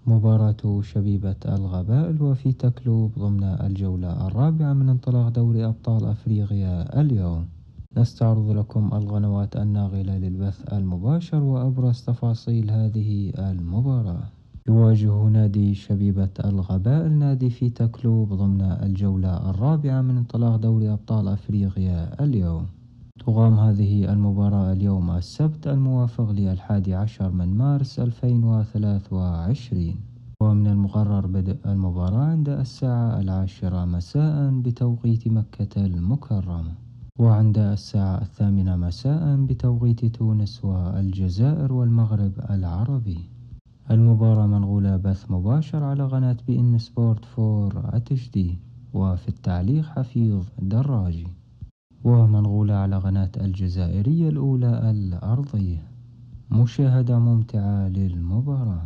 مباراة شبيبة الغبائل وفي تكلوب ضمن الجولة الرابعة من انطلاق دوري أبطال أفريقيا اليوم. نستعرض لكم القنوات الناقلة للبث المباشر وأبرز تفاصيل هذه المباراة. يواجه نادي شبيبة الغبائل نادي في تكلوب ضمن الجولة الرابعة من انطلاق دوري أبطال أفريقيا اليوم. تقام هذه المباراة اليوم السبت الموافق ل11 من مارس 2023، ومن المقرر بدء المباراة عند الساعة 10 مساء بتوقيت مكة المكرمة، وعند الساعة 8 مساء بتوقيت تونس والجزائر والمغرب العربي. المباراة منقولة بث مباشر على قناة بإن سبورت 4 HD، وفي التعليق حفيظ دراجي، ومنقولة على قناة الجزائرية الأولى الأرضية. مشاهدة ممتعة للمباراة.